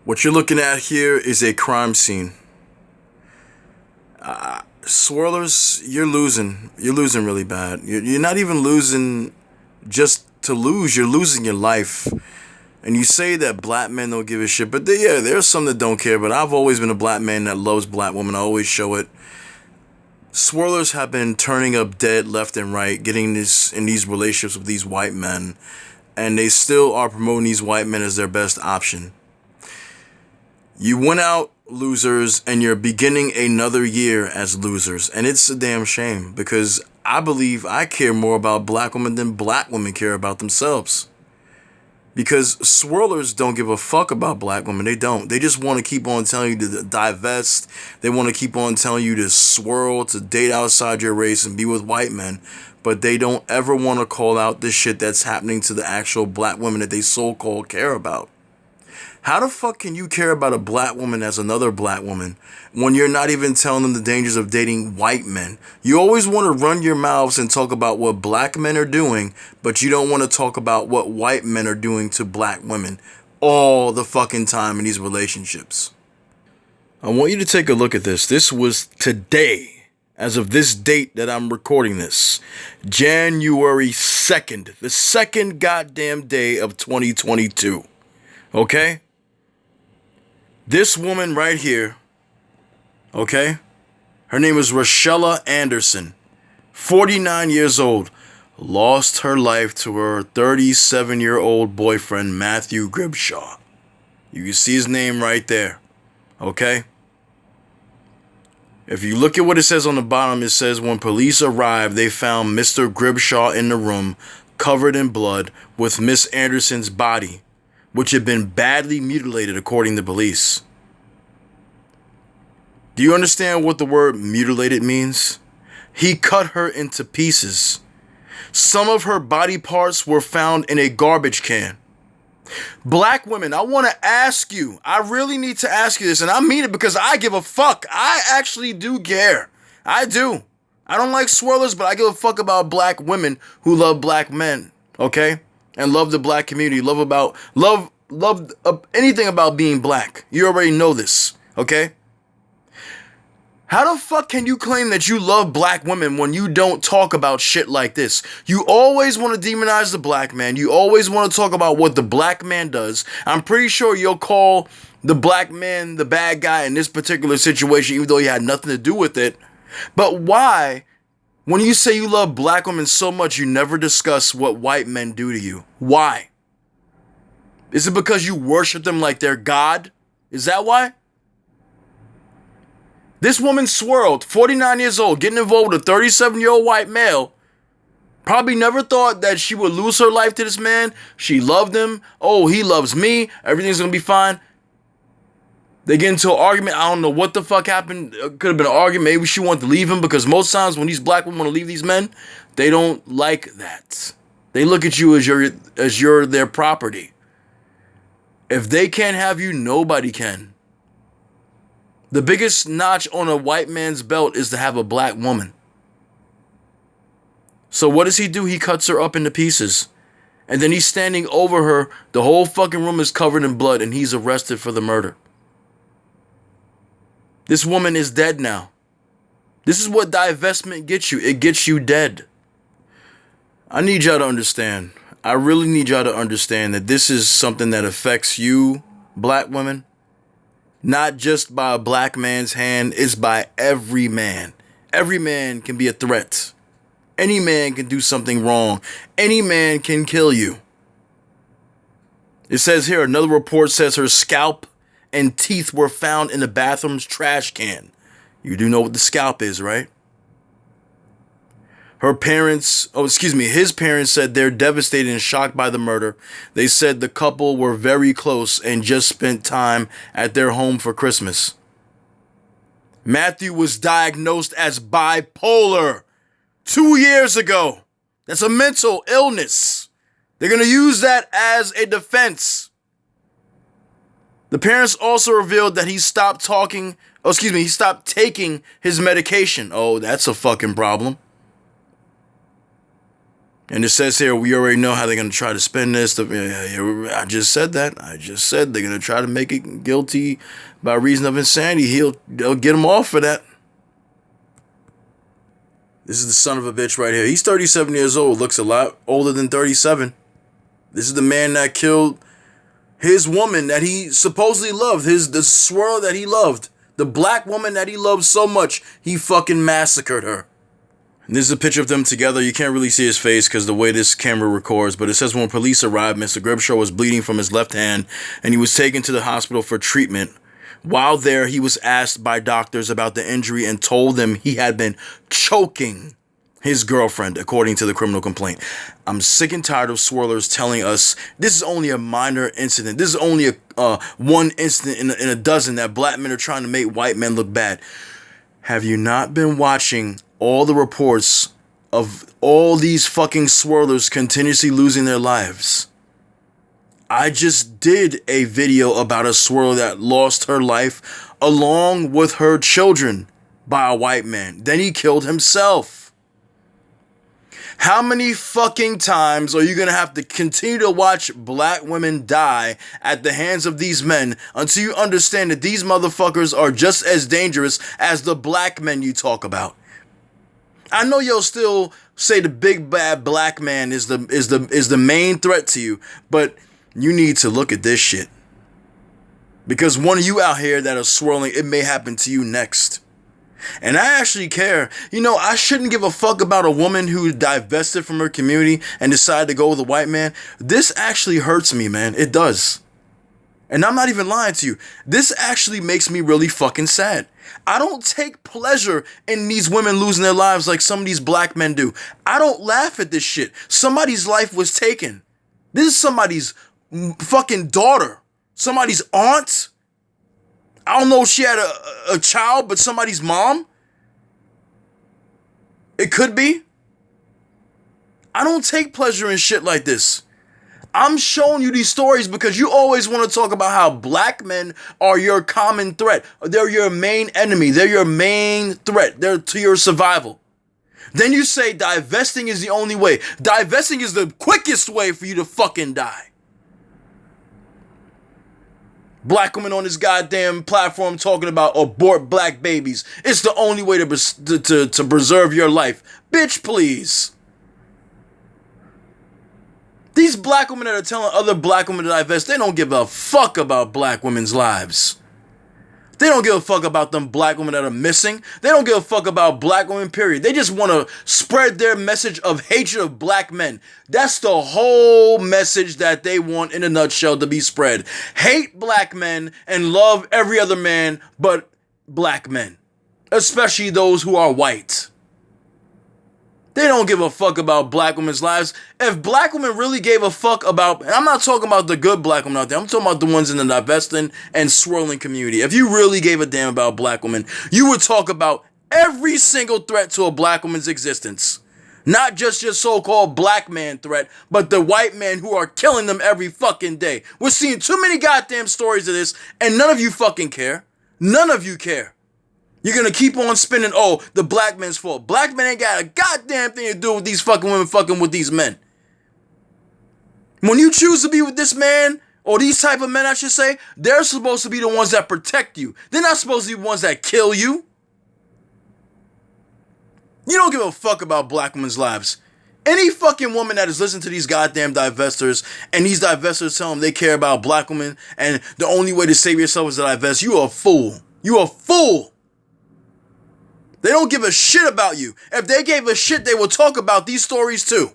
What you're looking at here is a crime scene. Swirlers, you're losing. You're losing really bad. You're not even losing just to lose. You're losing your life. And you say that black men don't give a shit, but yeah, there's some that don't care. But I've always been a black man that loves black women. I always show it. Swirlers have been turning up dead left and right, getting this in these relationships with these white men, and they still are promoting these white men as their best option. You went out losers and you're beginning another year as losers. And it's a damn shame because I believe I care more about black women than black women care about themselves. Because swirlers don't give a fuck about black women. They don't. They just want to keep on telling you to divest. They want to keep on telling you to swirl, to date outside your race and be with white men. But they don't ever want to call out the shit that's happening to the actual black women that they so-called care about. How the fuck can you care about a black woman as another black woman when you're not even telling them the dangers of dating white men? You always want to run your mouths and talk about what black men are doing, but you don't want to talk about what white men are doing to black women all the fucking time in these relationships. I want you to take a look at this. This was today, as of this date that I'm recording this, January 2nd, the second goddamn day of 2022. Okay? This woman right here, okay? Her name is Rochella Anderson, 49 years old, lost her life to her 37-year-old boyfriend, Matthew Gribshaw. You can see his name right there, okay? If you look at what it says on the bottom, it says when police arrived, they found Mr. Gribshaw in the room, covered in blood, with Miss Anderson's body, which had been badly mutilated according to police. Do you understand what the word mutilated means? He cut her into pieces. Some of her body parts were found in a garbage can. Black women, I want to ask you, I really need to ask you this, and I mean it because I give a fuck. I actually do care. I do. I don't like swirlers, but I give a fuck about black women who love black men, okay? And love the black community, love anything about being black. You already know this, okay? How the fuck can you claim that you love black women when you don't talk about shit like this? You always want to demonize the black man. You always want to talk about what the black man does. I'm pretty sure you'll call the black man the bad guy in this particular situation, even though he had nothing to do with it. But why? When you say you love black women so much, you never discuss what white men do to you. Why? Is it because you worship them like they're God? Is that why? This woman swirled, 49 years old, getting involved with a 37-year-old white male. Probably never thought that she would lose her life to this man. She loved him. Oh, he loves me. Everything's going to be fine. They get into an argument. I don't know what the fuck happened. It could have been an argument. Maybe she wanted to leave him because most times when these black women want to leave these men, they don't like that. They look at you as you're their property. If they can't have you, nobody can. The biggest notch on a white man's belt is to have a black woman. So what does he do? He cuts her up into pieces. And then he's standing over her. The whole fucking room is covered in blood and he's arrested for the murder. This woman is dead now. This is what divestment gets you. It gets you dead. I need y'all to understand. I really need y'all to understand that this is something that affects you, black women. Not just by a black man's hand, it's by every man. Every man can be a threat. Any man can do something wrong. Any man can kill you. It says here, another report says her scalp and teeth were found in the bathroom's trash can. You do know what the scalp is, right? His parents said they're devastated and shocked by the murder. They said the couple were very close and just spent time at their home for Christmas. Matthew was diagnosed as bipolar 2 years ago. That's a mental illness. They're going to use that as a defense. The parents also revealed that he stopped taking his medication. Oh, that's a fucking problem. And it says here, we already know how they're going to try to spin this. I just said that. I just said they're going to try to make it guilty by reason of insanity. They'll get him off for that. This is the son of a bitch right here. He's 37 years old. Looks a lot older than 37. This is the man that killed his woman that he supposedly loved. The swirl that he loved. The black woman that he loved so much, he fucking massacred her. And this is a picture of them together. You can't really see his face because the way this camera records. But it says when police arrived, Mr. Grimshaw was bleeding from his left hand and he was taken to the hospital for treatment. While there, he was asked by doctors about the injury and told them he had been choking his girlfriend, according to the criminal complaint. I'm sick and tired of swirlers telling us this is only a minor incident. This is only one incident in a dozen that black men are trying to make white men look bad. Have you not been watching all the reports of all these fucking swirlers continuously losing their lives? I just did a video about a swirler that lost her life along with her children by a white man. Then he killed himself. How many fucking times are you going to have to continue to watch black women die at the hands of these men until you understand that these motherfuckers are just as dangerous as the black men you talk about? I know you'll still say the big bad black man is the main threat to you, but you need to look at this shit. Because one of you out here that are swirling, it may happen to you next. And I actually care. You know, I shouldn't give a fuck about a woman who divested from her community and decided to go with a white man. This actually hurts me, man. It does. And I'm not even lying to you. This actually makes me really fucking sad. I don't take pleasure in these women losing their lives like some of these black men do. I don't laugh at this shit. Somebody's life was taken. This is somebody's fucking daughter. Somebody's aunt. I don't know if she had a child, but somebody's mom. It could be. I don't take pleasure in shit like this. I'm showing you these stories because you always want to talk about how black men are your common threat. They're your main enemy. They're your main threat. They're to your survival. Then you say divesting is the only way. Divesting is the quickest way for you to fucking die. Black women on this goddamn platform talking about abort black babies. It's the only way to preserve your life. Bitch, please. These black women that are telling other black women to divest, they don't give a fuck about black women's lives. They don't give a fuck about them black women that are missing. They don't give a fuck about black women, period. They just want to spread their message of hatred of black men. That's the whole message that they want in a nutshell to be spread. Hate black men and love every other man but black men. Especially those who are white. They don't give a fuck about black women's lives. If black women really gave a fuck about, and I'm not talking about the good black women out there, I'm talking about the ones in the divesting and swirling community. If you really gave a damn about black women, you would talk about every single threat to a black woman's existence. Not just your so-called black man threat, but the white men who are killing them every fucking day. We're seeing too many goddamn stories of this, and none of you fucking care. None of you care. You're going to keep on spinning, oh, the black man's fault. Black men ain't got a goddamn thing to do with these fucking women fucking with these men. When you choose to be with this man, or these type of men, I should say, they're supposed to be the ones that protect you. They're not supposed to be the ones that kill you. You don't give a fuck about black women's lives. Any fucking woman that is listening to these goddamn divestors, and these divestors tell them they care about black women, and the only way to save yourself is to divest, you are a fool. You are a fool. They don't give a shit about you. If they gave a shit, they will talk about these stories too.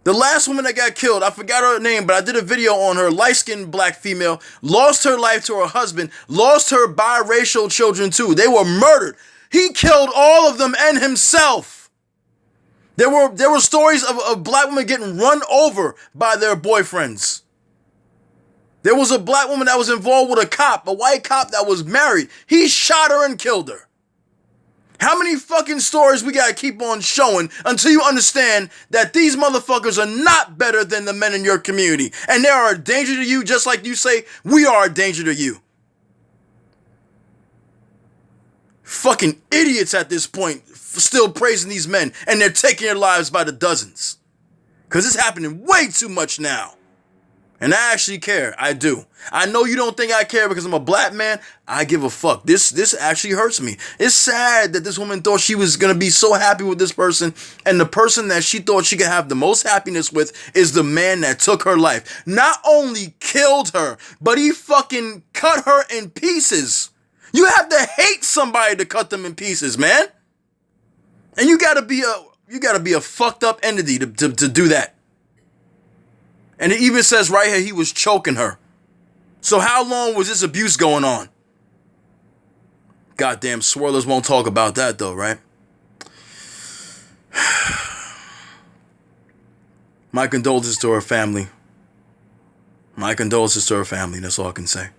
The last woman that got killed, I forgot her name, but I did a video on her, light-skinned black female, lost her life to her husband, lost her biracial children too. They were murdered. He killed all of them and himself. There were stories of black women getting run over by their boyfriends. There was a black woman that was involved with a cop, a white cop that was married. He shot her and killed her. How many fucking stories we gotta keep on showing until you understand that these motherfuckers are not better than the men in your community, and they are a danger to you just like you say we are a danger to you. Fucking idiots at this point. still praising these men and they're taking their lives by the dozens. Because it's happening way too much now. And I actually care. I do. I know you don't think I care because I'm a black man. I give a fuck. This actually hurts me. It's sad that this woman thought she was going to be so happy with this person. And the person that she thought she could have the most happiness with is the man that took her life. Not only killed her, but he fucking cut her in pieces. You have to hate somebody to cut them in pieces, man. And you gotta be a fucked up entity to do that. And it even says right here he was choking her. So how long was this abuse going on? Goddamn swirlers won't talk about that though, right? My condolences to her family. My condolences to her family. That's all I can say.